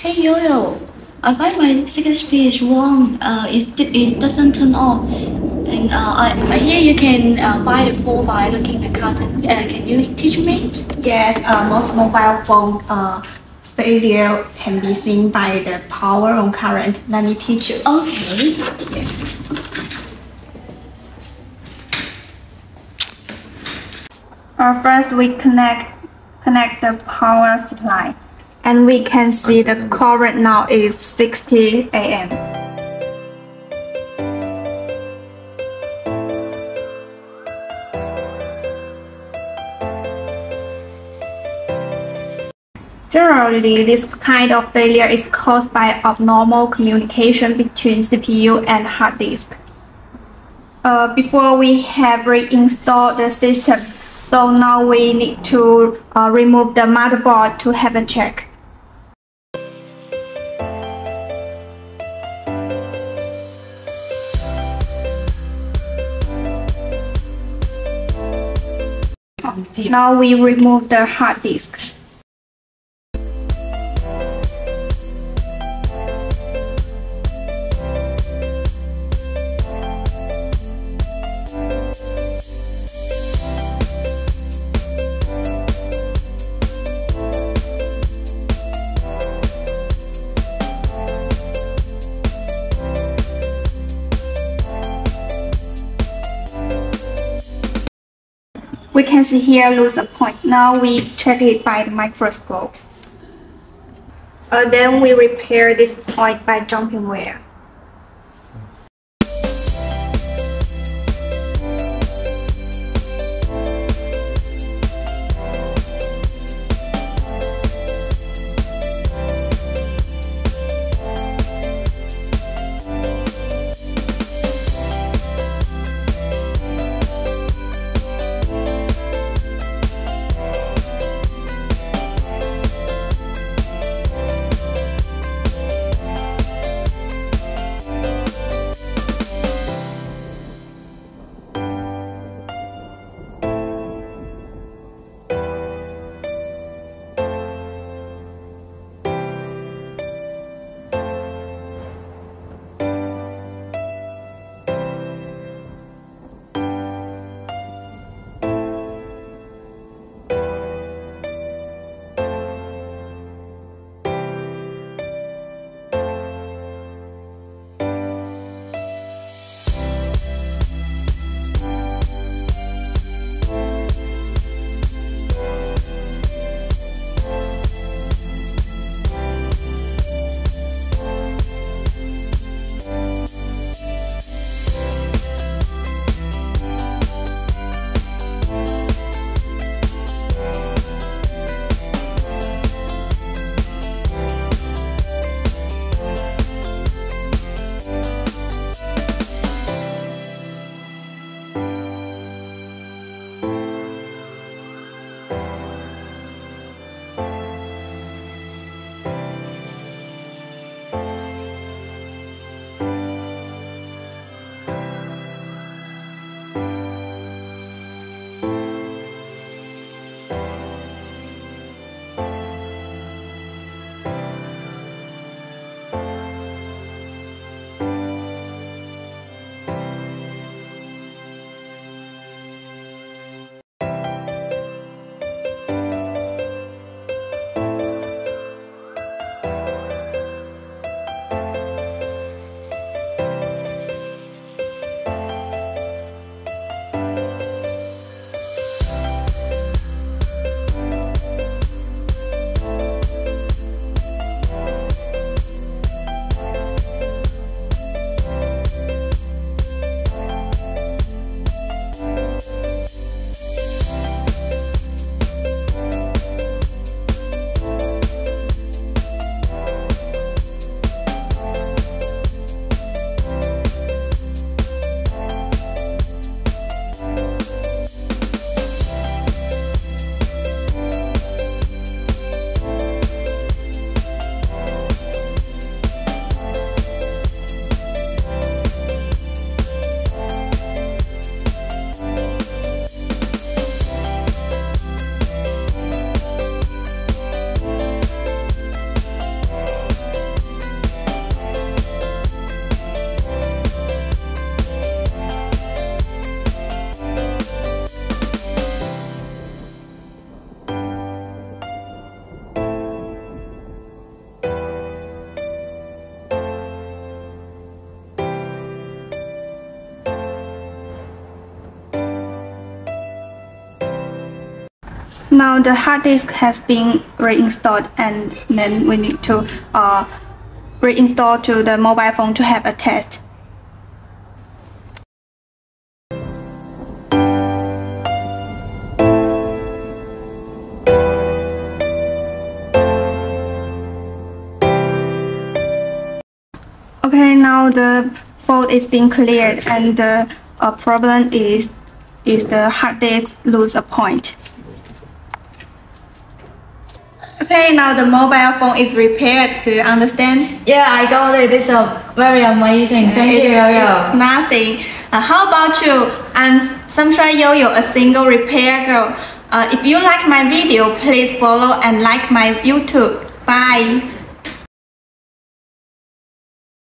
Hey Yoyo, I find my CHP is wrong. It doesn't turn on. And I hear you can find the phone by looking the carton. Can you teach me? Yes, most mobile phone failure can be seen by the power on current. Let me teach you. Okay. Yes. First, we connect the power supply, and we can see the current now is 60 am. Generally, this kind of failure is caused by abnormal communication between CPU and hard disk. Before we have reinstalled the system, so now we need to remove the motherboard to have a check. Now we remove the hard disk. We can see here lose a point. Now we check it by the microscope. Then we repair this point by jumping wire. Now the hard disk has been reinstalled, and then we need to reinstall to the mobile phone to have a test. Okay, now the fault is being cleared, and the problem is the hard disk lose a point. Okay, now the mobile phone is repaired. Do you understand? Yeah, I got it. It's very amazing. Thank you, Yoyo. It's nothing. How about you? I'm Sunshine Yoyo, a single repair girl. If you like my video, please follow and like my YouTube. Bye.